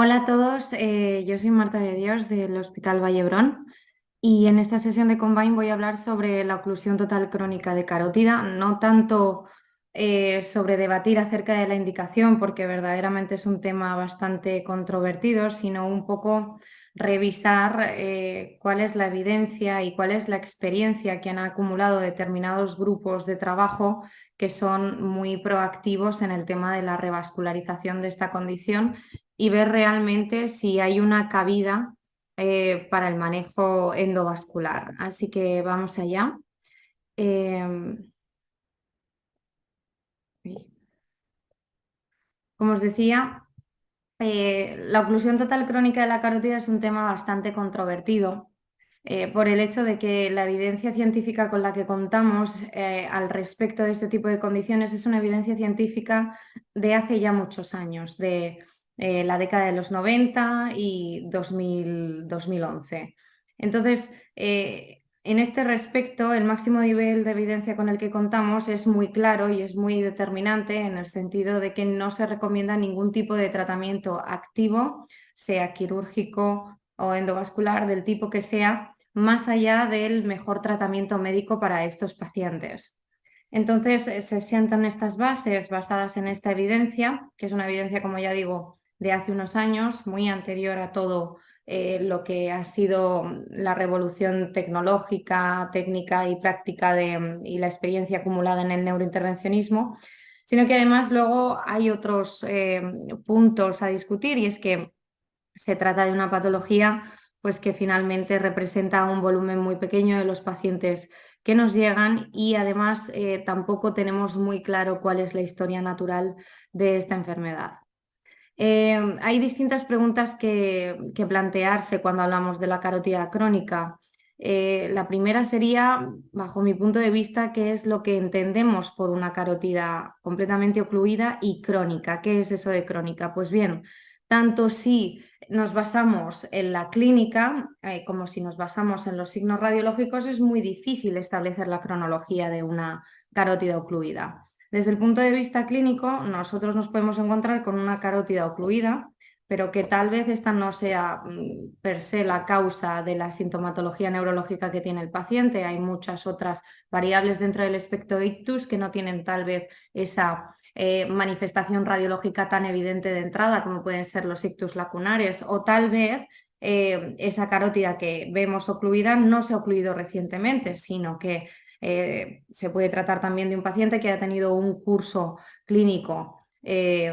Hola a todos, yo soy Marta de Dios del Hospital Vallebrón y en esta sesión de Combine voy a hablar sobre la oclusión total crónica de carótida, no tanto sobre debatir acerca de la indicación, porque verdaderamente es un tema bastante controvertido, sino un poco revisar cuál es la evidencia y cuál es la experiencia que han acumulado determinados grupos de trabajo que son muy proactivos en el tema de la revascularización de esta condición y ver realmente si hay una cabida para el manejo endovascular. Así que vamos allá. Eh, Como os decía, la oclusión total crónica de la carótida es un tema bastante controvertido por el hecho de que la evidencia científica con la que contamos al respecto de este tipo de condiciones es una evidencia científica de hace ya muchos años, de la década de los 90 y 2011. Entonces, en este respecto, el máximo nivel de evidencia con el que contamos es muy claro y es muy determinante en el sentido de que no se recomienda ningún tipo de tratamiento activo, sea quirúrgico o endovascular, del tipo que sea, más allá del mejor tratamiento médico para estos pacientes. Entonces, se sientan estas bases basadas en esta evidencia, que es una evidencia, como ya digo, de hace unos años, muy anterior a todo lo que ha sido la revolución tecnológica, técnica y práctica y la experiencia acumulada en el neurointervencionismo, sino que además luego hay otros puntos a discutir y es que se trata de una patología pues, que finalmente representa un volumen muy pequeño de los pacientes que nos llegan y además tampoco tenemos muy claro cuál es la historia natural de esta enfermedad. Hay distintas preguntas que plantearse cuando hablamos de la carótida crónica. La primera sería, bajo mi punto de vista, qué es lo que entendemos por una carótida completamente ocluida y crónica. ¿Qué es eso de crónica? Pues bien, tanto si nos basamos en la clínica como si nos basamos en los signos radiológicos, es muy difícil establecer la cronología de una carótida ocluida. Desde el punto de vista clínico, nosotros nos podemos encontrar con una carótida ocluida, pero que tal vez esta no sea per se la causa de la sintomatología neurológica que tiene el paciente. Hay muchas otras variables dentro del espectro ictus que no tienen tal vez esa manifestación radiológica tan evidente de entrada como pueden ser los ictus lacunares o tal vez esa carótida que vemos ocluida no se ha ocluido recientemente, sino que se puede tratar también de un paciente que ha tenido un curso clínico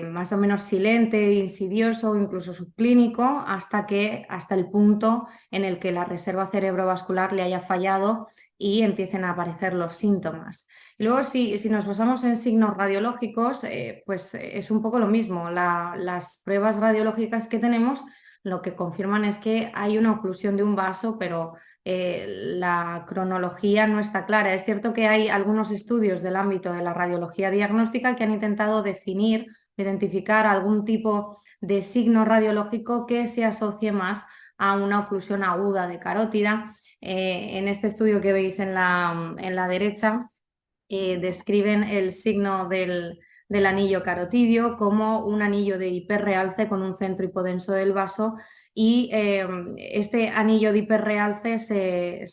más o menos silente, insidioso, incluso subclínico, hasta el punto en el que la reserva cerebrovascular le haya fallado y empiecen a aparecer los síntomas. Y luego, si nos basamos en signos radiológicos, pues es un poco lo mismo. Las pruebas radiológicas que tenemos lo que confirman es que hay una oclusión de un vaso, pero la cronología no está clara. Es cierto que hay algunos estudios del ámbito de la radiología diagnóstica que han intentado definir, identificar algún tipo de signo radiológico que se asocie más a una oclusión aguda de carótida. En este estudio que veis en la derecha, describen el signo del anillo carotidio como un anillo de hiperrealce con un centro hipodenso del vaso y este anillo de hiperrealce se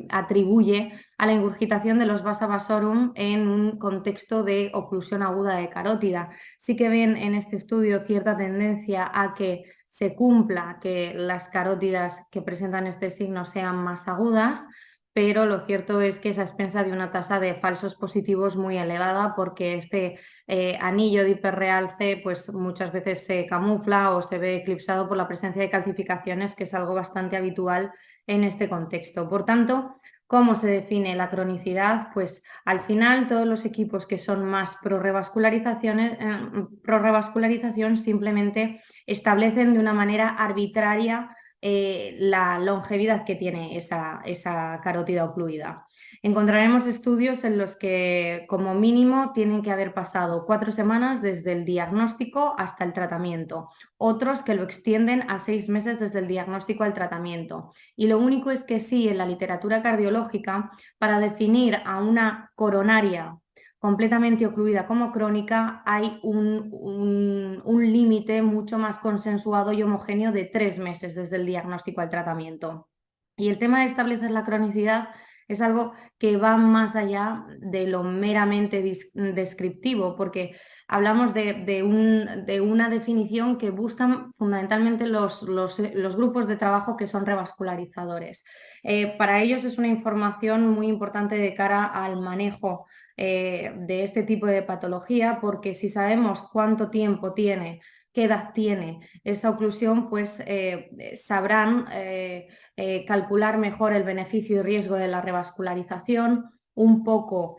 atribuye a la ingurgitación de los vasa vasorum en un contexto de oclusión aguda de carótida. Sí que ven en este estudio cierta tendencia a que se cumpla que las carótidas que presentan este signo sean más agudas, pero lo cierto es que es a expensa de una tasa de falsos positivos muy elevada porque este anillo de hiperrealce pues muchas veces se camufla o se ve eclipsado por la presencia de calcificaciones, que es algo bastante habitual en este contexto. Por tanto, ¿cómo se define la cronicidad? Pues al final todos los equipos que son más pro-revascularización simplemente establecen de una manera arbitraria la longevidad que tiene esa carótida ocluida. Encontraremos estudios en los que como mínimo tienen que haber pasado 4 semanas desde el diagnóstico hasta el tratamiento, otros que lo extienden a 6 meses desde el diagnóstico al tratamiento. Y lo único es que sí, en la literatura cardiológica, para definir a una coronaria completamente ocluida como crónica, hay un límite mucho más consensuado y homogéneo de 3 meses desde el diagnóstico al tratamiento. Y el tema de establecer la cronicidad es algo que va más allá de lo meramente descriptivo, porque hablamos de una definición que buscan fundamentalmente los grupos de trabajo que son revascularizadores. Para ellos es una información muy importante de cara al manejo de este tipo de patología, porque si sabemos cuánto tiempo tiene, qué edad tiene esa oclusión, pues sabrán calcular mejor el beneficio y riesgo de la revascularización, un poco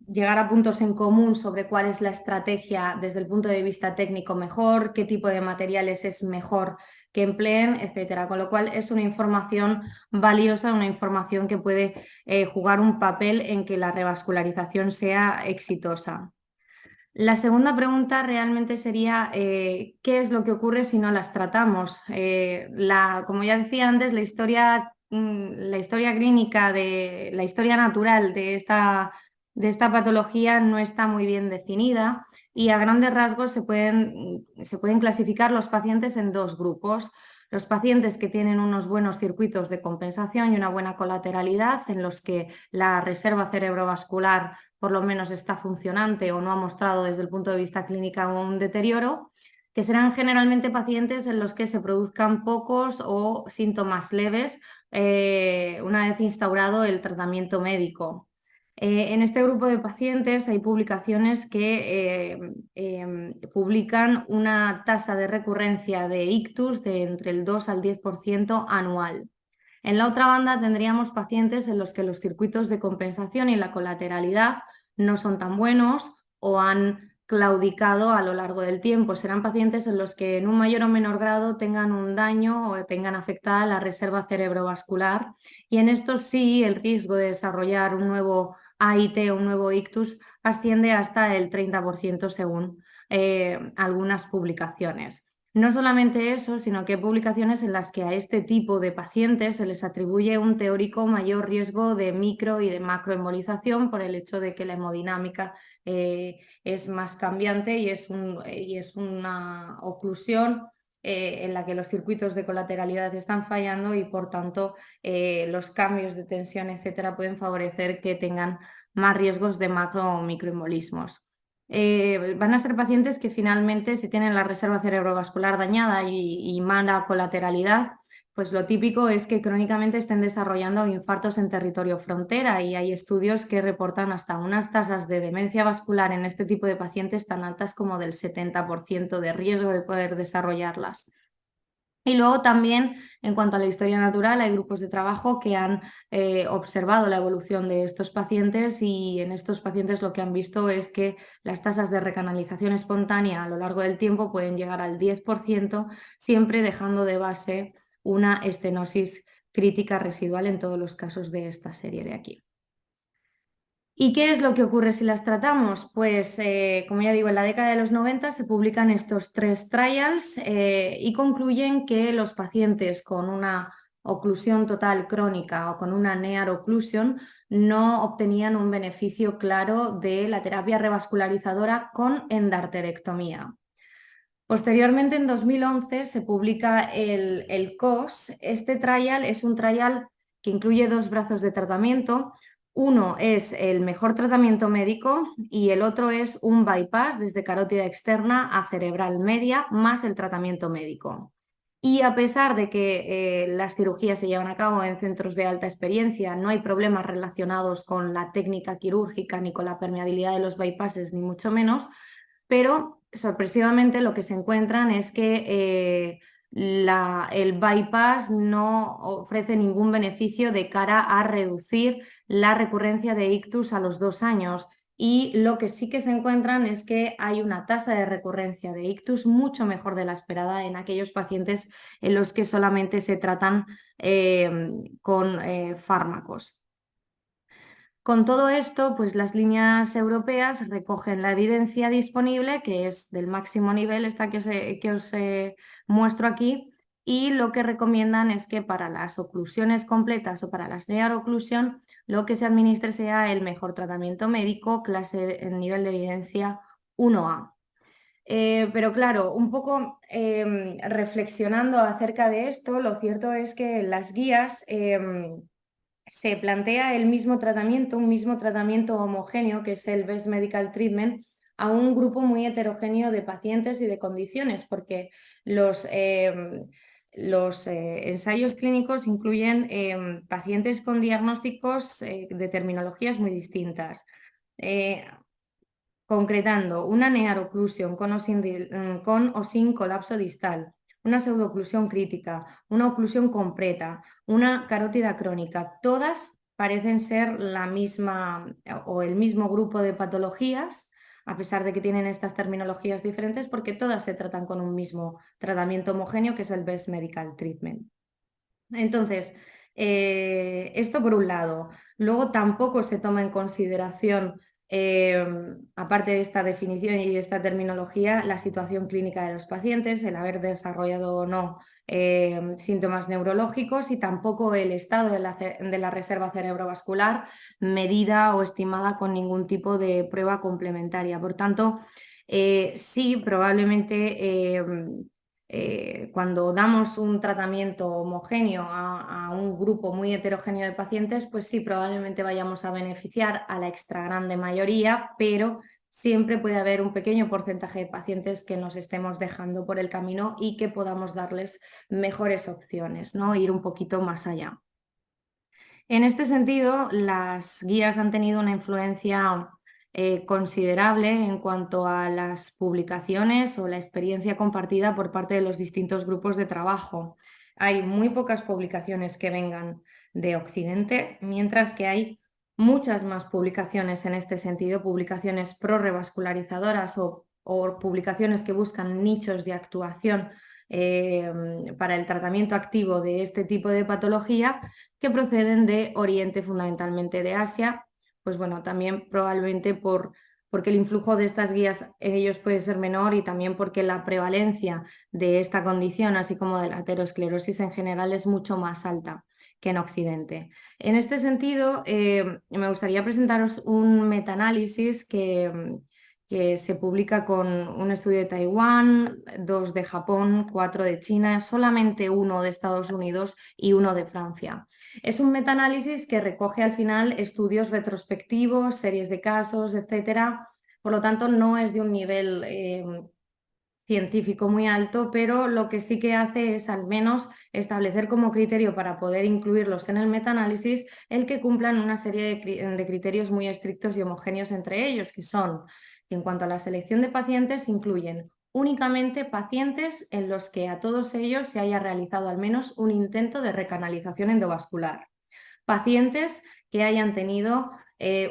llegar a puntos en común sobre cuál es la estrategia desde el punto de vista técnico mejor, qué tipo de materiales es mejor que empleen, etcétera. Con lo cual es una información valiosa, una información que puede jugar un papel en que la revascularización sea exitosa. La segunda pregunta realmente sería ¿qué es lo que ocurre si no las tratamos? Como ya decía antes, la historia clínica, la historia natural de esta patología no está muy bien definida y a grandes rasgos se pueden clasificar los pacientes en dos grupos. Los pacientes que tienen unos buenos circuitos de compensación y una buena colateralidad en los que la reserva cerebrovascular por lo menos está funcionante o no ha mostrado desde el punto de vista clínico un deterioro, que serán generalmente pacientes en los que se produzcan pocos o síntomas leves una vez instaurado el tratamiento médico. En este grupo de pacientes hay publicaciones que publican una tasa de recurrencia de ictus de entre el 2 al 10% anual. En la otra banda tendríamos pacientes en los que los circuitos de compensación y la colateralidad no son tan buenos o han claudicado a lo largo del tiempo. Serán pacientes en los que en un mayor o menor grado tengan un daño o tengan afectada la reserva cerebrovascular y en estos sí el riesgo de desarrollar un nuevo AIT o un nuevo ictus asciende hasta el 30% según algunas publicaciones. No solamente eso, sino que hay publicaciones en las que a este tipo de pacientes se les atribuye un teórico mayor riesgo de micro y de macroembolización por el hecho de que la hemodinámica es más cambiante y es una oclusión en la que los circuitos de colateralidad están fallando y por tanto los cambios de tensión, etcétera, pueden favorecer que tengan más riesgos de macro o microembolismos. Van a ser pacientes que finalmente, si tienen la reserva cerebrovascular dañada y mala colateralidad, pues lo típico es que crónicamente estén desarrollando infartos en territorio frontera y hay estudios que reportan hasta unas tasas de demencia vascular en este tipo de pacientes tan altas como del 70% de riesgo de poder desarrollarlas. Y luego también, en cuanto a la historia natural, hay grupos de trabajo que han observado la evolución de estos pacientes y en estos pacientes lo que han visto es que las tasas de recanalización espontánea a lo largo del tiempo pueden llegar al 10%, siempre dejando de base una estenosis crítica residual en todos los casos de esta serie de aquí. ¿Y qué es lo que ocurre si las tratamos? Pues, como ya digo, en la década de los 90 se publican estos 3 trials y concluyen que los pacientes con una oclusión total crónica o con una near occlusion no obtenían un beneficio claro de la terapia revascularizadora con endarterectomía. Posteriormente, en 2011, se publica el COS. Este trial es un trial que incluye 2 brazos de tratamiento. Uno es el mejor tratamiento médico y el otro es un bypass desde carótida externa a cerebral media más el tratamiento médico. Y a pesar de que las cirugías se llevan a cabo en centros de alta experiencia, no hay problemas relacionados con la técnica quirúrgica ni con la permeabilidad de los bypasses, ni mucho menos, pero sorpresivamente lo que se encuentran es que el bypass no ofrece ningún beneficio de cara a reducir la recurrencia de ictus a los 2 años. Y lo que sí que se encuentran es que hay una tasa de recurrencia de ictus mucho mejor de la esperada en aquellos pacientes en los que solamente se tratan con fármacos. Con todo esto, pues las líneas europeas recogen la evidencia disponible, que es del máximo nivel, esta que os muestro aquí, y lo que recomiendan es que para las oclusiones completas o para las near occlusion, lo que se administre sea el mejor tratamiento médico, clase, nivel de evidencia 1A. Pero claro, un poco reflexionando acerca de esto, lo cierto es que en las guías se plantea el mismo tratamiento, un mismo tratamiento homogéneo, que es el Best Medical Treatment, a un grupo muy heterogéneo de pacientes y de condiciones, porque los ensayos clínicos incluyen pacientes con diagnósticos de terminologías muy distintas. Eh, Concretando una nearoclusión con o sin colapso distal, una pseudoclusión crítica, una oclusión completa, una carótida crónica, todas parecen ser la misma o el mismo grupo de patologías, a pesar de que tienen estas terminologías diferentes, porque todas se tratan con un mismo tratamiento homogéneo, que es el Best Medical Treatment. Entonces, esto por un lado. Luego tampoco se toma en consideración, aparte de esta definición y de esta terminología, la situación clínica de los pacientes, el haber desarrollado o no síntomas neurológicos, y tampoco el estado de la reserva cerebrovascular medida o estimada con ningún tipo de prueba complementaria. Por tanto, sí, probablemente cuando damos un tratamiento homogéneo a un grupo muy heterogéneo de pacientes, pues sí, probablemente vayamos a beneficiar a la extra grande mayoría, pero siempre puede haber un pequeño porcentaje de pacientes que nos estemos dejando por el camino y que podamos darles mejores opciones, ¿no? Ir un poquito más allá. En este sentido, las guías han tenido una influencia considerable en cuanto a las publicaciones o la experiencia compartida por parte de los distintos grupos de trabajo. Hay muy pocas publicaciones que vengan de Occidente, mientras que hay muchas más publicaciones en este sentido, publicaciones pro-revascularizadoras o publicaciones que buscan nichos de actuación para el tratamiento activo de este tipo de patología, que proceden de Oriente, fundamentalmente de Asia, pues bueno, también probablemente porque el influjo de estas guías en ellos puede ser menor, y también porque la prevalencia de esta condición, así como de la aterosclerosis en general, es mucho más alta que en Occidente. En este sentido, me gustaría presentaros un metaanálisis que se publica con un estudio de Taiwán, 2 de Japón, 4 de China, solamente 1 de Estados Unidos y 1 de Francia. Es un metaanálisis que recoge al final estudios retrospectivos, series de casos, etcétera. Por lo tanto, no es de un nivel científico muy alto, pero lo que sí que hace es al menos establecer como criterio para poder incluirlos en el metaanálisis el que cumplan una serie de criterios muy estrictos y homogéneos entre ellos, que son, en cuanto a la selección de pacientes, incluyen únicamente pacientes en los que a todos ellos se haya realizado al menos un intento de recanalización endovascular. Pacientes que hayan tenido que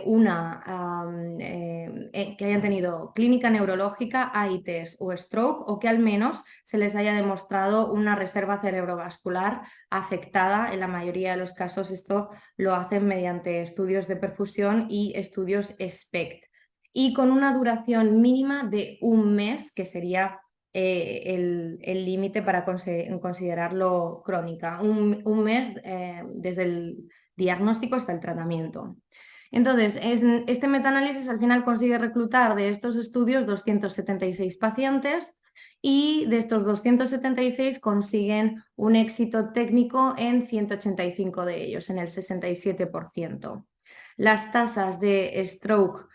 hayan tenido clínica neurológica, AITs o stroke, o que al menos se les haya demostrado una reserva cerebrovascular afectada. En la mayoría de los casos esto lo hacen mediante estudios de perfusión y estudios SPECT, y con una duración mínima de un mes, que sería el límite para considerarlo crónica. Un mes desde el diagnóstico hasta el tratamiento. Entonces, este metaanálisis al final consigue reclutar de estos estudios 276 pacientes, y de estos 276 consiguen un éxito técnico en 185 de ellos, en el 67%. Las tasas de stroke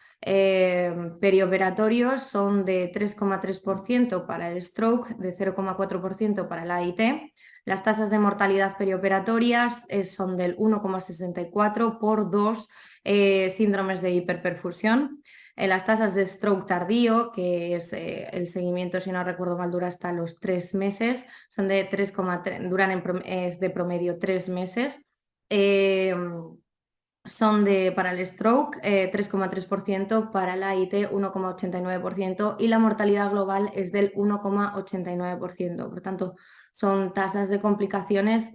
perioperatorios son de 3,3% para el stroke, de 0,4% para el AIT. Las tasas de mortalidad periooperatorias son del 1,64 por 2 síndromes de hiperperfusión. Las tasas de stroke tardío, que es el seguimiento, si no recuerdo mal, dura hasta los 3 meses, son de 3,3, es de promedio 3 meses. Son para el stroke 3,3%, para el AIT 1,89%, y la mortalidad global es del 1,89%. Por tanto, son tasas de complicaciones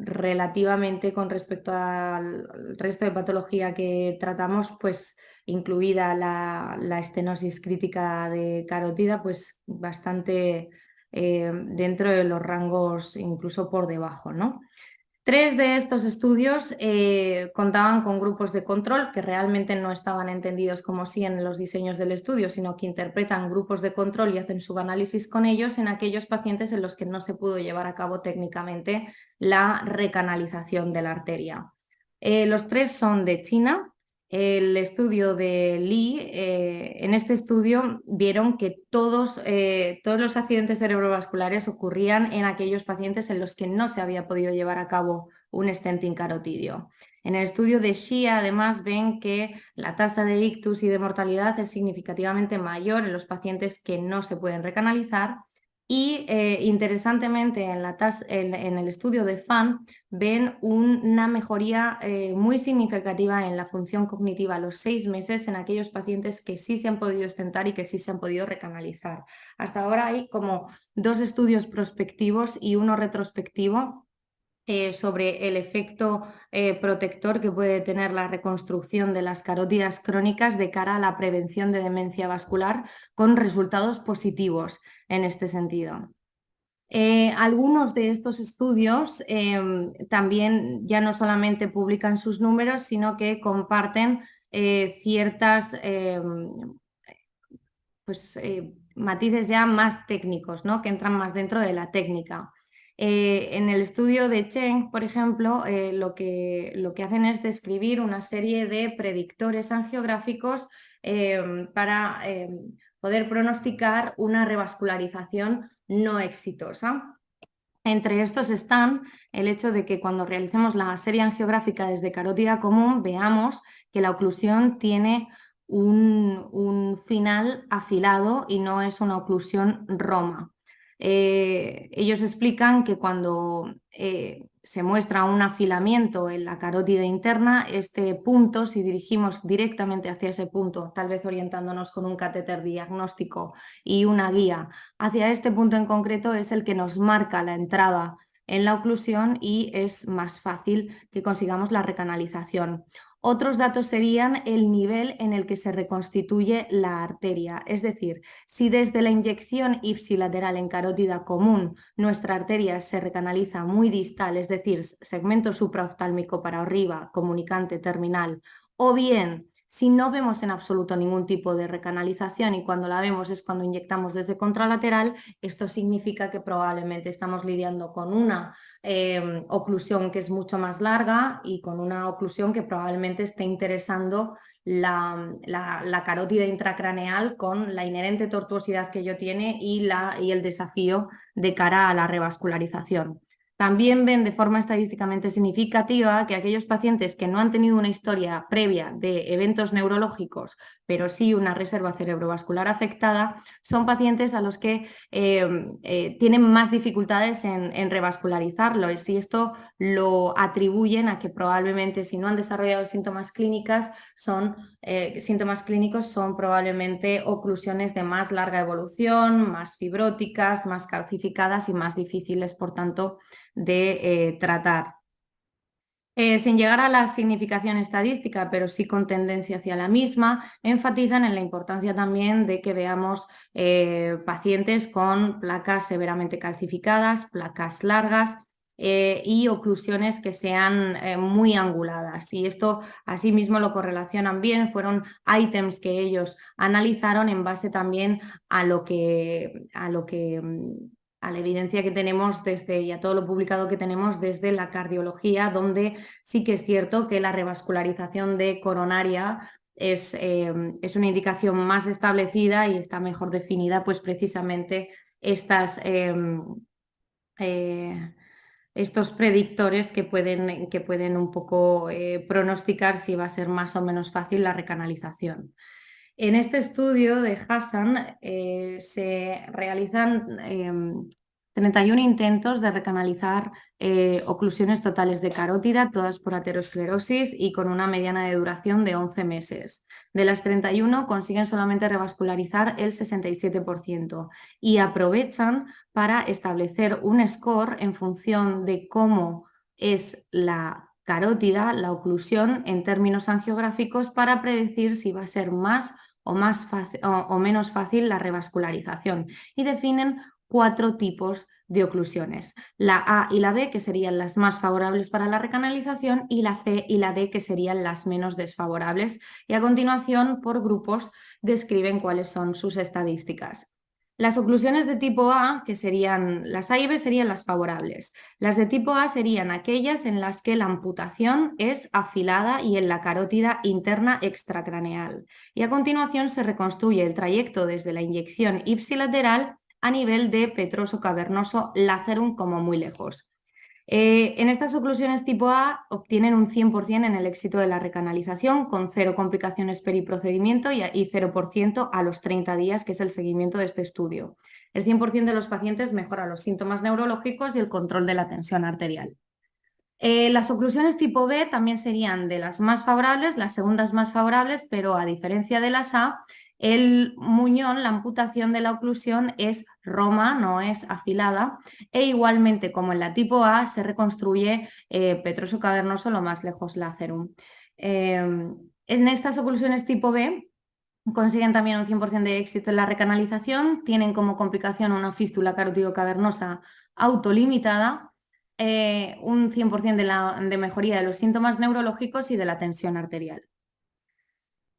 relativamente, con respecto al resto de patología que tratamos, pues incluida la estenosis crítica de carótida, pues bastante dentro de los rangos, incluso por debajo, ¿no? 3 de estos estudios contaban con grupos de control que realmente no estaban entendidos como sí en los diseños del estudio, sino que interpretan grupos de control y hacen subanálisis con ellos en aquellos pacientes en los que no se pudo llevar a cabo técnicamente la recanalización de la arteria. Los 3 son de China. El estudio de Lee, en este estudio vieron que todos los accidentes cerebrovasculares ocurrían en aquellos pacientes en los que no se había podido llevar a cabo un stenting carotidio. En el estudio de Xia, además, ven que la tasa de ictus y de mortalidad es significativamente mayor en los pacientes que no se pueden recanalizar. Y interesantemente en el estudio de Fan ven una mejoría muy significativa en la función cognitiva a los 6 meses en aquellos pacientes que sí se han podido stentar y que sí se han podido recanalizar. Hasta ahora hay como 2 estudios prospectivos y uno retrospectivo sobre el efecto protector que puede tener la reconstrucción de las carótidas crónicas de cara a la prevención de demencia vascular, con resultados positivos en este sentido. Algunos de estos estudios también ya no solamente publican sus números, sino que comparten ciertas matices ya más técnicos, ¿no? Que entran más dentro de la técnica. En el estudio de Cheng, por ejemplo, lo que hacen es describir una serie de predictores angiográficos para poder pronosticar una revascularización no exitosa. Entre estos están el hecho de que cuando realicemos la serie angiográfica desde carótida común veamos que la oclusión tiene un final afilado y no es una oclusión roma. Ellos explican que cuando se muestra un afilamiento en la carótida interna, este punto, si dirigimos directamente hacia ese punto, tal vez orientándonos con un catéter diagnóstico y una guía hacia este punto en concreto, es el que nos marca la entrada en la oclusión y es más fácil que consigamos la recanalización. Otros datos serían el nivel en el que se reconstituye la arteria, es decir, si desde la inyección ipsilateral en carótida común nuestra arteria se recanaliza muy distal, es decir, segmento supraoftálmico para arriba, comunicante terminal, o bien si no vemos en absoluto ningún tipo de recanalización y cuando la vemos es cuando inyectamos desde contralateral, esto significa que probablemente estamos lidiando con una oclusión que es mucho más larga y con una oclusión que probablemente esté interesando la carótida intracraneal con la inherente tortuosidad que ello tiene y el desafío de cara a la revascularización. También ven de forma estadísticamente significativa que aquellos pacientes que no han tenido una historia previa de eventos neurológicos, pero sí una reserva cerebrovascular afectada, son pacientes a los que tienen más dificultades en revascularizarlo. Y esto lo atribuyen a que probablemente si no han desarrollado síntomas clínicos son probablemente oclusiones de más larga evolución, más fibróticas, más calcificadas y más difíciles, por tanto, de tratar. Sin llegar a la significación estadística, pero sí con tendencia hacia la misma, enfatizan en la importancia también de que veamos pacientes con placas severamente calcificadas, placas largas y oclusiones que sean muy anguladas. Y esto asimismo lo correlacionan bien, fueron ítems que ellos analizaron en base también a la evidencia que tenemos y a todo lo publicado que tenemos desde la cardiología, donde sí que es cierto que la revascularización de coronaria es una indicación más establecida y está mejor definida, pues precisamente estos predictores que pueden un poco pronosticar si va a ser más o menos fácil la recanalización. En este estudio de Hassan se realizan 31 intentos de recanalizar oclusiones totales de carótida, todas por aterosclerosis y con una mediana de duración de 11 meses. De las 31 consiguen solamente revascularizar el 67% y aprovechan para establecer un score en función de cómo es la carótida, la oclusión en términos angiográficos para predecir si va a ser más o menos fácil la revascularización y definen 4 tipos de oclusiones. La A y la B, que serían las más favorables para la recanalización, y la C y la D, que serían las menos desfavorables. Y a continuación, por grupos, describen cuáles son sus estadísticas. Las oclusiones de tipo A, que serían las A y B, serían las favorables. Las de tipo A serían aquellas en las que la amputación es afilada y en la carótida interna extracraneal. Y a continuación se reconstruye el trayecto desde la inyección ipsilateral a nivel de petroso cavernoso lacerum como muy lejos. En estas oclusiones tipo A obtienen un 100% en el éxito de la recanalización, con 0 complicaciones periprocedimiento y 0% a los 30 días, que es el seguimiento de este estudio. El 100% de los pacientes mejora los síntomas neurológicos y el control de la tensión arterial. Las oclusiones tipo B también serían de las más favorables, las segundas más favorables, pero a diferencia de las A, el muñón, la amputación de la oclusión es roma, no es afilada, e igualmente como en la tipo A se reconstruye petroso cavernoso lo más lejos lacerum. En estas oclusiones tipo B consiguen también un 100% de éxito en la recanalización, tienen como complicación una fístula carótido cavernosa autolimitada, un 100% de mejoría de los síntomas neurológicos y de la tensión arterial.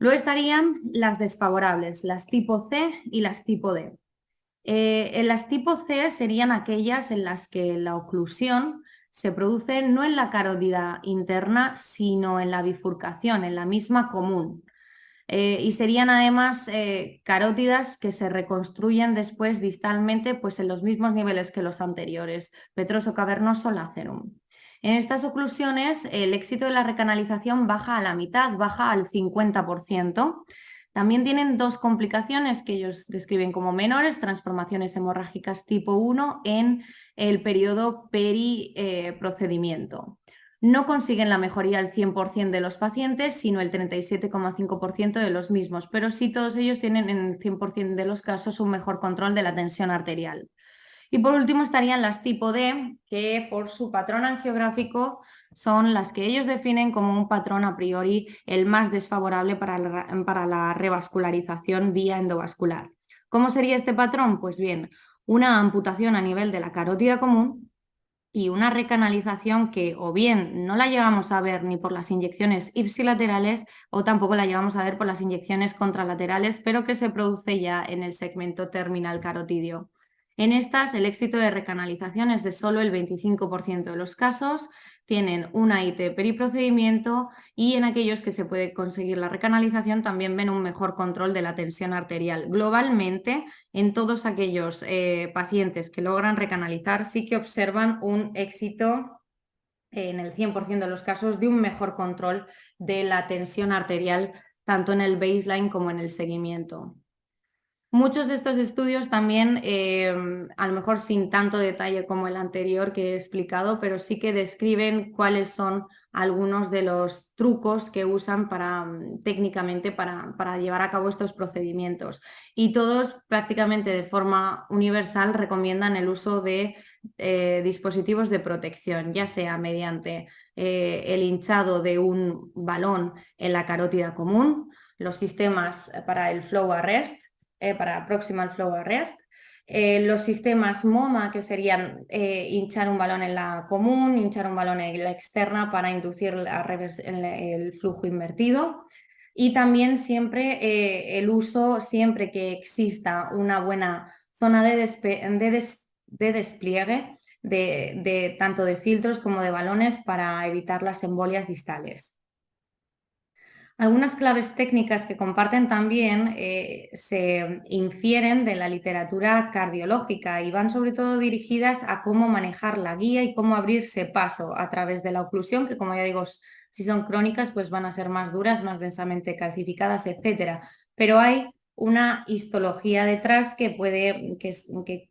Luego estarían las desfavorables, las tipo C y las tipo D. En las tipo C serían aquellas en las que la oclusión se produce no en la carótida interna, sino en la bifurcación, en la misma común. Y serían además carótidas que se reconstruyen después distalmente pues en los mismos niveles que los anteriores, petroso cavernoso lacerum. En estas oclusiones el éxito de la recanalización baja a la mitad, baja al 50%. También tienen 2 complicaciones que ellos describen como menores, transformaciones hemorrágicas tipo 1 en el periodo periprocedimiento. No consiguen la mejoría al 100% de los pacientes, sino el 37,5% de los mismos, pero sí todos ellos tienen en el 100% de los casos un mejor control de la tensión arterial. Y por último estarían las tipo D, que por su patrón angiográfico son las que ellos definen como un patrón a priori el más desfavorable para la revascularización vía endovascular. ¿Cómo sería este patrón? Pues bien, una amputación a nivel de la carótida común y una recanalización que o bien no la llegamos a ver ni por las inyecciones ipsilaterales o tampoco la llegamos a ver por las inyecciones contralaterales, pero que se produce ya en el segmento terminal carotidio. En estas, el éxito de recanalización es de solo el 25% de los casos, tienen un AIT periprocedimiento y en aquellos que se puede conseguir la recanalización también ven un mejor control de la tensión arterial. Globalmente, en todos aquellos pacientes que logran recanalizar sí que observan un éxito en el 100% de los casos de un mejor control de la tensión arterial tanto en el baseline como en el seguimiento. Muchos de estos estudios también, a lo mejor sin tanto detalle como el anterior que he explicado, pero sí que describen cuáles son algunos de los trucos que usan técnicamente para llevar a cabo estos procedimientos. Y todos prácticamente de forma universal recomiendan el uso de dispositivos de protección, ya sea mediante el hinchado de un balón en la carótida común, los sistemas para el flow arrest, para Proximal Flow Arrest. Los sistemas MOMA, que serían hinchar un balón en la común, hinchar un balón en la externa para inducir el flujo invertido. Y también siempre el uso, siempre que exista una buena zona de despliegue tanto de filtros como de balones para evitar las embolias distales. Algunas claves técnicas que comparten también se infieren de la literatura cardiológica y van sobre todo dirigidas a cómo manejar la guía y cómo abrirse paso a través de la oclusión, que como ya digo, si son crónicas pues van a ser más duras, más densamente calcificadas, etc. Pero hay una histología detrás que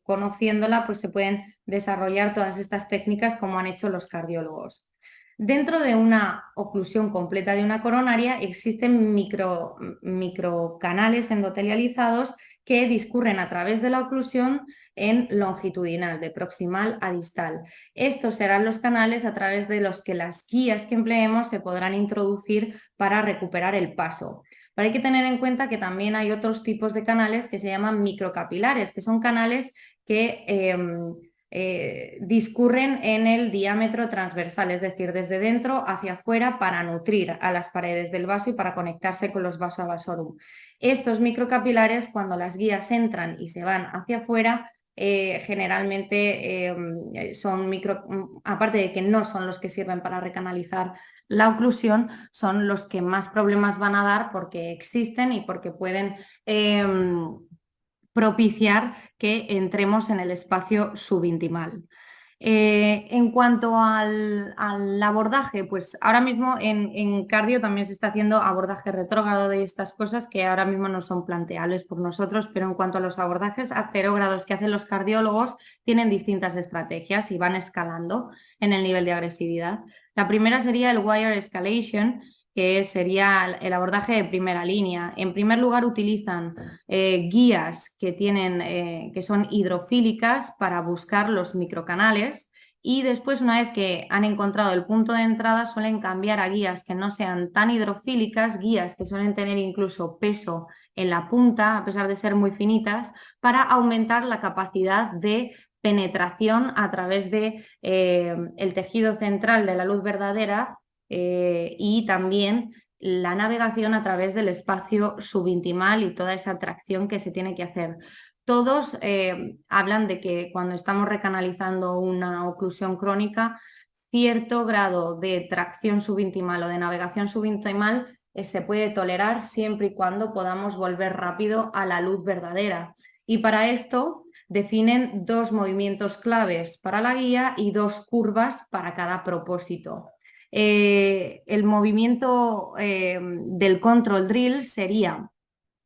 conociéndola pues se pueden desarrollar todas estas técnicas como han hecho los cardiólogos. Dentro de una oclusión completa de una coronaria existen microcanales endotelializados que discurren a través de la oclusión en longitudinal, de proximal a distal. Estos serán los canales a través de los que las guías que empleemos se podrán introducir para recuperar el paso. Pero hay que tener en cuenta que también hay otros tipos de canales que se llaman microcapilares, que son canales que discurren en el diámetro transversal, es decir, desde dentro hacia afuera para nutrir a las paredes del vaso y para conectarse con los vasovasorum. Estos microcapilares, cuando las guías entran y se van hacia afuera, generalmente son aparte de que no son los que sirven para recanalizar la oclusión, son los que más problemas van a dar porque existen y porque pueden propiciar que entremos en el espacio subintimal. En cuanto al abordaje, pues ahora mismo en cardio también se está haciendo abordaje retrógrado de estas cosas que ahora mismo no son planteables por nosotros, pero en cuanto a los abordajes acerógrados que hacen los cardiólogos, tienen distintas estrategias y van escalando en el nivel de agresividad. La primera sería el wire escalation, que sería el abordaje de primera línea. En primer lugar, utilizan guías que son hidrofílicas para buscar los microcanales y después, una vez que han encontrado el punto de entrada, suelen cambiar a guías que no sean tan hidrofílicas, guías que suelen tener incluso peso en la punta, a pesar de ser muy finitas, para aumentar la capacidad de penetración a través de el tejido central de la luz verdadera y también la navegación a través del espacio subintimal y toda esa tracción que se tiene que hacer. Todos hablan de que cuando estamos recanalizando una oclusión crónica, cierto grado de tracción subintimal o de navegación subintimal se puede tolerar siempre y cuando podamos volver rápido a la luz verdadera. Y para esto definen dos movimientos claves para la guía y dos curvas para cada propósito. El movimiento del control drill sería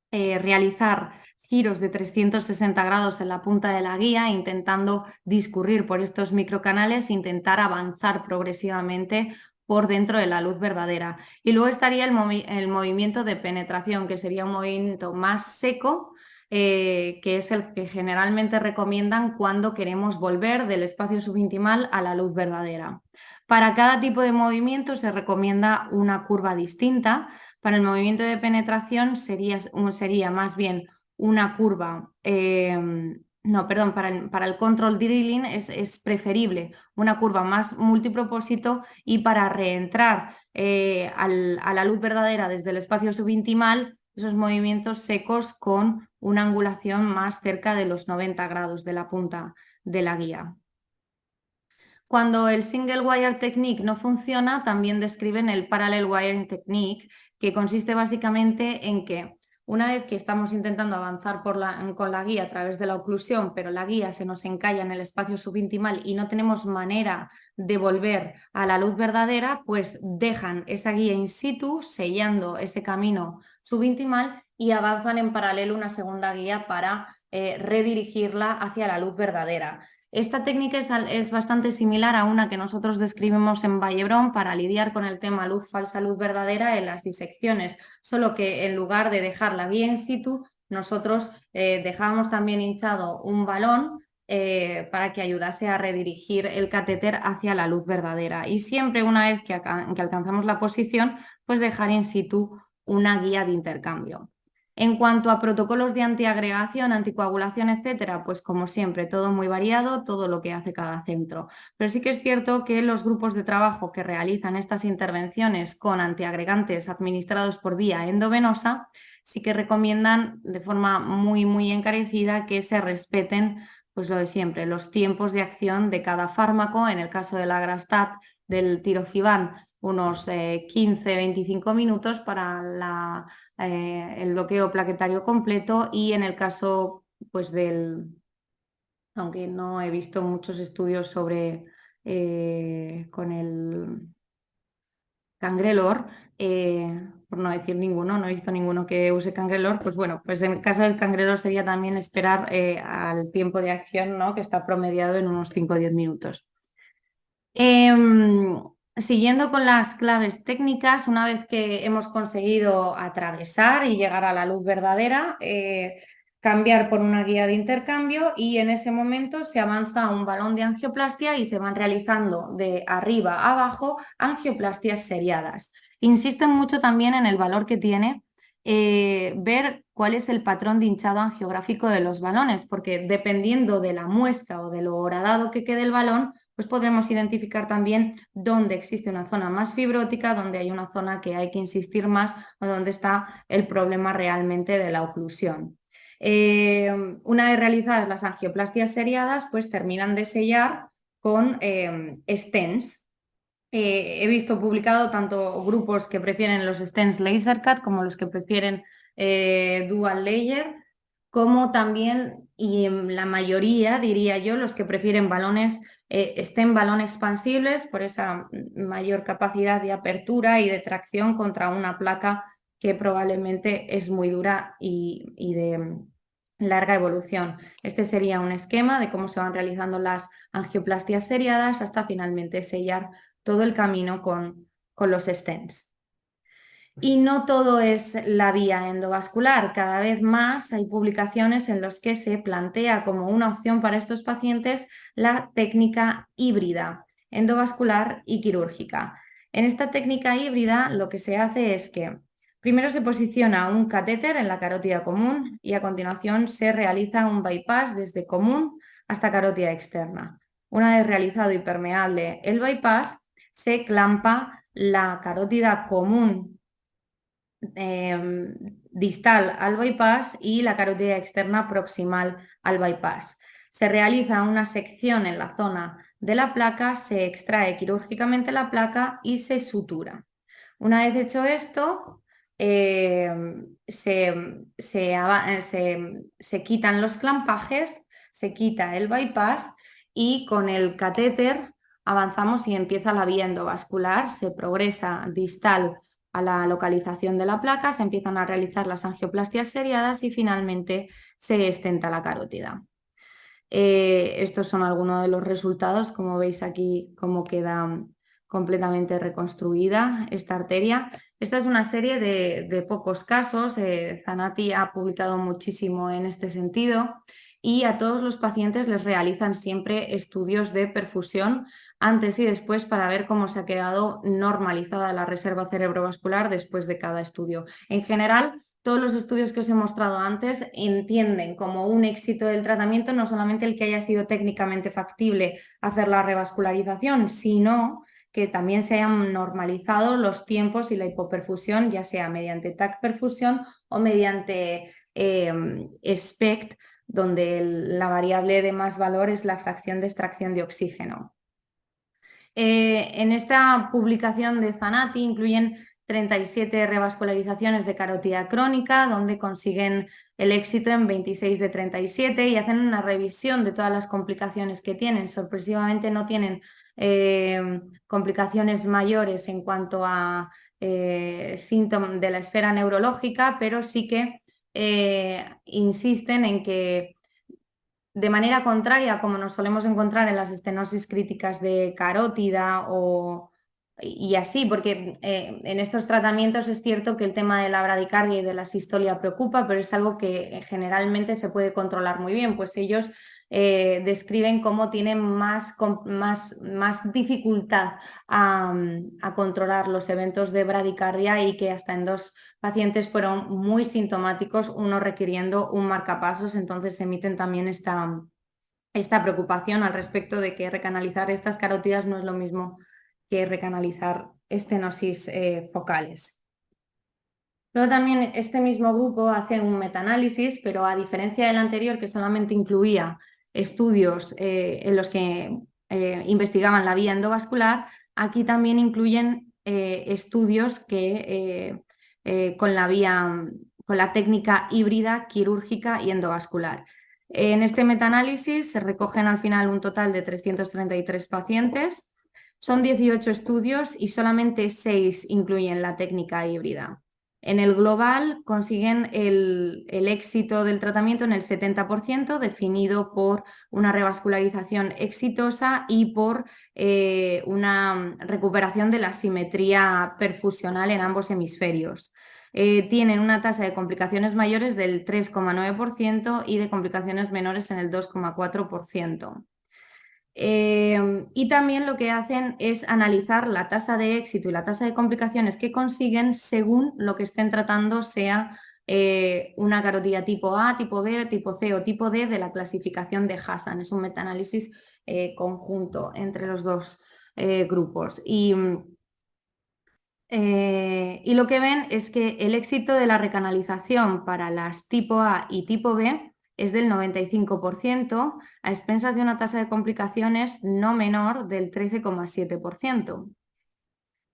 realizar giros de 360 grados en la punta de la guía, intentando discurrir por estos microcanales, intentar avanzar progresivamente por dentro de la luz verdadera. Y luego estaría el movimiento de penetración, que sería un movimiento más seco, que es el que generalmente recomiendan cuando queremos volver del espacio subintimal a la luz verdadera. Para cada tipo de movimiento se recomienda una curva distinta. Para el movimiento de penetración sería más bien una curva, no, perdón, para el control drilling es preferible una curva más multipropósito y para reentrar a la luz verdadera desde el espacio subintimal, esos movimientos secos con una angulación más cerca de los 90 grados de la punta de la guía. Cuando el single wire technique no funciona, también describen el parallel wiring technique, que consiste básicamente en que una vez que estamos intentando avanzar con la guía a través de la oclusión, pero la guía se nos encalla en el espacio subintimal y no tenemos manera de volver a la luz verdadera, pues dejan esa guía in situ, sellando ese camino subintimal y avanzan en paralelo una segunda guía para redirigirla hacia la luz verdadera. Esta técnica es bastante similar a una que nosotros describimos en Vallebron para lidiar con el tema luz falsa, luz verdadera en las disecciones, solo que en lugar de dejar la guía in situ, nosotros dejábamos también hinchado un balón para que ayudase a redirigir el catéter hacia la luz verdadera. Y siempre una vez que alcanzamos la posición, pues dejar in situ una guía de intercambio. En cuanto a protocolos de antiagregación, anticoagulación, etcétera, pues como siempre, todo muy variado, todo lo que hace cada centro. Pero sí que es cierto que los grupos de trabajo que realizan estas intervenciones con antiagregantes administrados por vía endovenosa sí que recomiendan de forma muy encarecida que se respeten, pues lo de siempre, los tiempos de acción de cada fármaco. En el caso del Agrastat, del Tirofiban, unos 15-25 minutos para el bloqueo plaquetario completo, y en el caso pues aunque no he visto muchos estudios sobre con el Cangrelor, por no decir ninguno, no he visto ninguno que use Cangrelor, pues bueno, pues en el caso del Cangrelor sería también esperar al tiempo de acción, ¿no?, que está promediado en unos 5 o 10 minutos. Siguiendo con las claves técnicas, una vez que hemos conseguido atravesar y llegar a la luz verdadera, cambiar por una guía de intercambio, y en ese momento se avanza a un balón de angioplastia y se van realizando de arriba a abajo angioplastias seriadas. Insisten mucho también en el valor que tiene ver cuál es el patrón de hinchado angiográfico de los balones, porque dependiendo de la muestra o de lo horadado que quede el balón, pues podremos identificar también dónde existe una zona más fibrótica, dónde hay una zona que hay que insistir más o dónde está el problema realmente de la oclusión. Una vez realizadas las angioplastias seriadas, pues terminan de sellar con stents. He visto publicado tanto grupos que prefieren los stents laser cut como los que prefieren dual layer, como también, y en la mayoría, diría yo, los que prefieren balones, balón expansibles por esa mayor capacidad de apertura y de tracción contra una placa que probablemente es muy dura y de larga evolución. Este sería un esquema de cómo se van realizando las angioplastias seriadas hasta finalmente sellar todo el camino con los stents. Y no todo es la vía endovascular. Cada vez más hay publicaciones en las que se plantea como una opción para estos pacientes la técnica híbrida, endovascular y quirúrgica. En esta técnica híbrida lo que se hace es que primero se posiciona un catéter en la carótida común y a continuación se realiza un bypass desde común hasta carótida externa. Una vez realizado y permeable el bypass, se clampa la carótida común distal al bypass y la carótida externa proximal al bypass. Se realiza una sección en la zona de la placa, se extrae quirúrgicamente la placa y se sutura. Una vez hecho esto, se quitan los clampajes, se quita el bypass y con el catéter avanzamos y empieza la vía endovascular, se progresa distal a la localización de la placa, se empiezan a realizar las angioplastias seriadas y finalmente se estenta la carótida. Estos son algunos de los resultados, como veis aquí, cómo queda completamente reconstruida esta arteria. Esta es una serie de pocos casos, Zanatti ha publicado muchísimo en este sentido y a todos los pacientes les realizan siempre estudios de perfusión antes y después para ver cómo se ha quedado normalizada la reserva cerebrovascular después de cada estudio. En general, todos los estudios que os he mostrado antes entienden como un éxito del tratamiento no solamente el que haya sido técnicamente factible hacer la revascularización, sino que también se hayan normalizado los tiempos y la hipoperfusión, ya sea mediante TAC perfusión o mediante SPECT, donde la variable de más valor es la fracción de extracción de oxígeno. En esta publicación de Zanatti incluyen 37 revascularizaciones de carótida crónica, donde consiguen el éxito en 26 de 37 y hacen una revisión de todas las complicaciones que tienen. Sorpresivamente no tienen complicaciones mayores en cuanto a síntomas de la esfera neurológica, pero sí que insisten en que de manera contraria, como nos solemos encontrar en las estenosis críticas de carótida y así, porque en estos tratamientos es cierto que el tema de la bradicardia y de la sistolia preocupa, pero es algo que generalmente se puede controlar muy bien, pues ellos describen cómo tienen más dificultad a controlar los eventos de bradicardia y que hasta en 2 pacientes fueron muy sintomáticos, uno requiriendo un marcapasos, entonces se emiten también esta preocupación al respecto de que recanalizar estas carótidas no es lo mismo que recanalizar estenosis focales. Luego también este mismo grupo hace un metaanálisis, pero a diferencia del anterior, que solamente incluía estudios en los que investigaban la vía endovascular, aquí también incluyen estudios que con la técnica híbrida, quirúrgica y endovascular. En este metaanálisis se recogen al final un total de 333 pacientes, son 18 estudios y solamente 6 incluyen la técnica híbrida. En el global consiguen el éxito del tratamiento en el 70%, definido por una revascularización exitosa y por una recuperación de la simetría perfusional en ambos hemisferios. Tienen una tasa de complicaciones mayores del 3,9% y de complicaciones menores en el 2,4%. Y también lo que hacen es analizar la tasa de éxito y la tasa de complicaciones que consiguen según lo que estén tratando, sea una carotida tipo A, tipo B, tipo C o tipo D de la clasificación de Hassan. Es un metaanálisis conjunto entre los dos grupos. Y lo que ven es que el éxito de la recanalización para las tipo A y tipo B es del 95%, a expensas de una tasa de complicaciones no menor del 13,7%.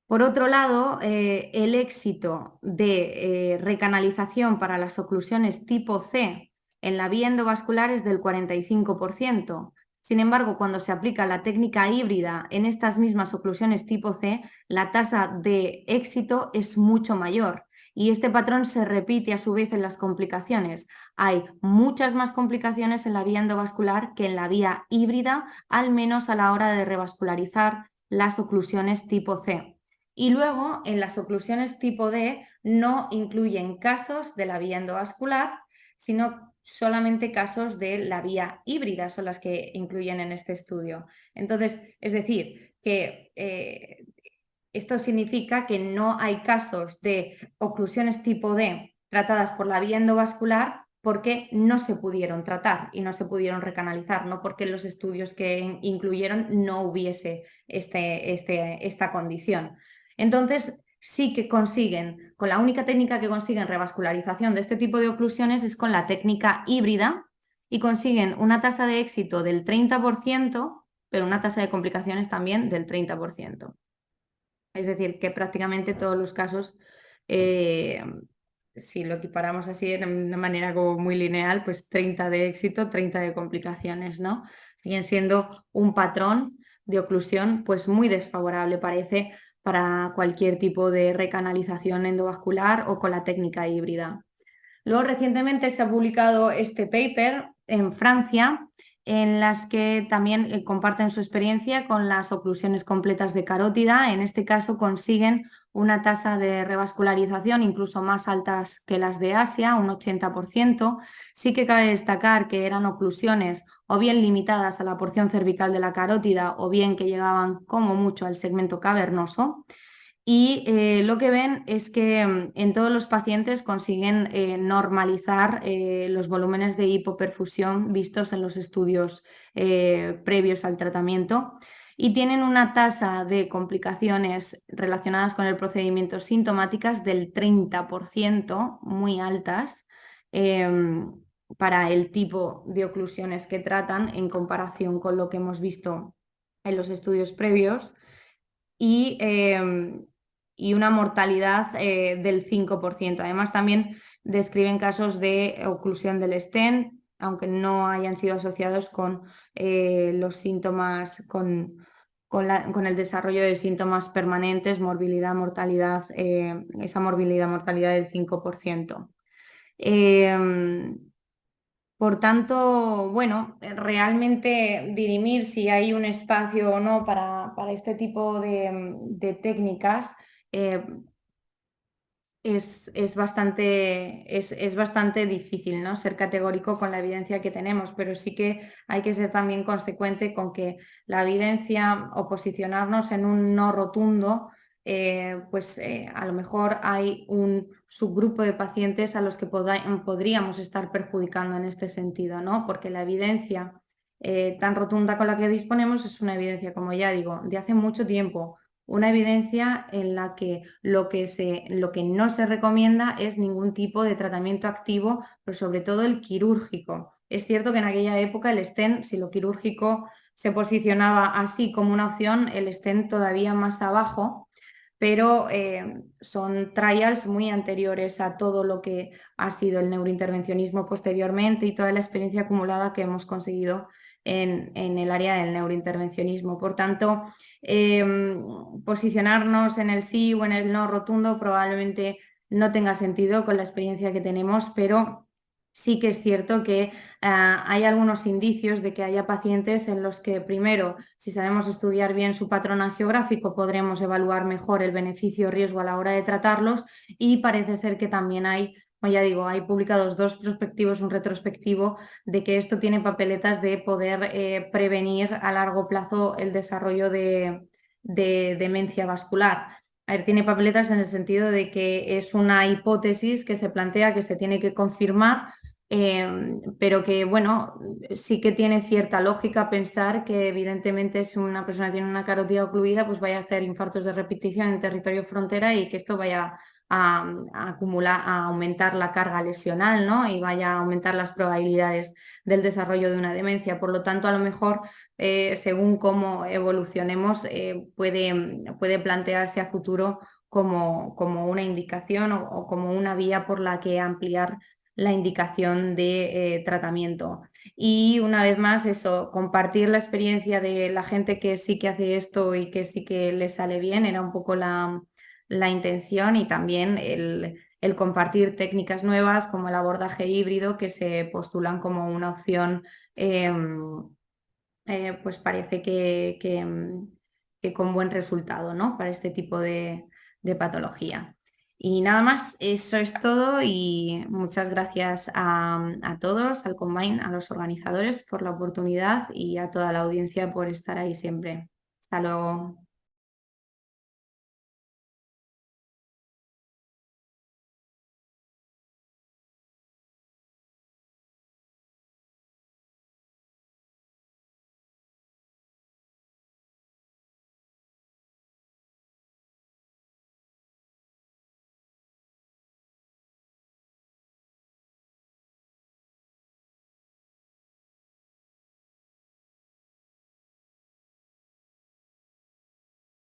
Por otro lado, el éxito de recanalización para las oclusiones tipo C en la vía endovascular es del 45%. Sin embargo, cuando se aplica la técnica híbrida en estas mismas oclusiones tipo C, la tasa de éxito es mucho mayor. Y este patrón se repite a su vez en las complicaciones. Hay muchas más complicaciones en la vía endovascular que en la vía híbrida, al menos a la hora de revascularizar las oclusiones tipo C. Y luego, en las oclusiones tipo D, no incluyen casos de la vía endovascular, sino solamente casos de la vía híbrida, son las que incluyen en este estudio. Entonces, es decir, que esto significa que no hay casos de oclusiones tipo D tratadas por la vía endovascular porque no se pudieron tratar y no se pudieron recanalizar, no porque en los estudios que incluyeron no hubiese esta condición. Entonces, sí que consiguen, con la única técnica que consiguen revascularización de este tipo de oclusiones es con la técnica híbrida y consiguen una tasa de éxito del 30%, pero una tasa de complicaciones también del 30%. Es decir, que prácticamente todos los casos, eh, si lo equiparamos así de una manera como muy lineal, pues 30 de éxito, 30 de complicaciones, ¿no? Siguen siendo un patrón de oclusión pues muy desfavorable, parece, para cualquier tipo de recanalización endovascular o con la técnica híbrida. Luego, recientemente se ha publicado este paper en Francia, en las que también comparten su experiencia con las oclusiones completas de carótida. En este caso consiguen una tasa de revascularización incluso más altas que las de Asia, un 80%. Sí que cabe destacar que eran oclusiones o bien limitadas a la porción cervical de la carótida o bien que llegaban como mucho al segmento cavernoso. Y lo que ven es que en todos los pacientes consiguen normalizar los volúmenes de hipoperfusión vistos en los estudios previos al tratamiento y tienen una tasa de complicaciones relacionadas con el procedimiento sintomáticas del 30%, muy altas, para el tipo de oclusiones que tratan en comparación con lo que hemos visto en los estudios previos. Y una mortalidad del 5%. Además, también describen casos de oclusión del stent, aunque no hayan sido asociados con los síntomas, con el desarrollo de síntomas permanentes, morbilidad, mortalidad, esa morbilidad, mortalidad del 5%. Por tanto, bueno, realmente dirimir si hay un espacio o no para este tipo de técnicas eh, es bastante difícil, ¿no? Ser categórico con la evidencia que tenemos, pero sí que hay que ser también consecuente con que la evidencia o posicionarnos en un no rotundo, a lo mejor hay un subgrupo de pacientes a los que podríamos estar perjudicando en este sentido, ¿no? Porque la evidencia tan rotunda con la que disponemos es una evidencia, como ya digo, de hace mucho tiempo, una evidencia en la que lo que no se recomienda es ningún tipo de tratamiento activo, pero sobre todo el quirúrgico. Es cierto que en aquella época el stent, si lo quirúrgico se posicionaba así como una opción, el stent todavía más abajo, pero son trials muy anteriores a todo lo que ha sido el neurointervencionismo posteriormente y toda la experiencia acumulada que hemos conseguido en el área del neurointervencionismo. Por tanto, posicionarnos en el sí o en el no rotundo probablemente no tenga sentido con la experiencia que tenemos, pero sí que es cierto que hay algunos indicios de que haya pacientes en los que, primero, si sabemos estudiar bien su patrón angiográfico, podremos evaluar mejor el beneficio-riesgo a la hora de tratarlos, y parece ser que también hay como ya digo, hay publicados dos prospectivos, un retrospectivo, de que esto tiene papeletas de poder prevenir a largo plazo el desarrollo de demencia vascular. A ver, tiene papeletas en el sentido de que es una hipótesis que se plantea, que se tiene que confirmar, pero que, bueno, sí que tiene cierta lógica pensar que evidentemente si una persona tiene una carótida ocluida, pues vaya a hacer infartos de repetición en territorio frontera y que esto vaya a acumular, a aumentar la carga lesional, ¿no? Y vaya a aumentar las probabilidades del desarrollo de una demencia. Por lo tanto, a lo mejor, según cómo evolucionemos, puede plantearse a futuro como una indicación o como una vía por la que ampliar la indicación de tratamiento. Y una vez más, eso, compartir la experiencia de la gente que sí que hace esto y que sí que le sale bien, era un poco la intención, y también el compartir técnicas nuevas como el abordaje híbrido, que se postulan como una opción, pues parece que con buen resultado, ¿no? Para este tipo de patología. Y nada más, eso es todo, y muchas gracias a todos, al Combine, a los organizadores por la oportunidad y a toda la audiencia por estar ahí siempre. Hasta luego.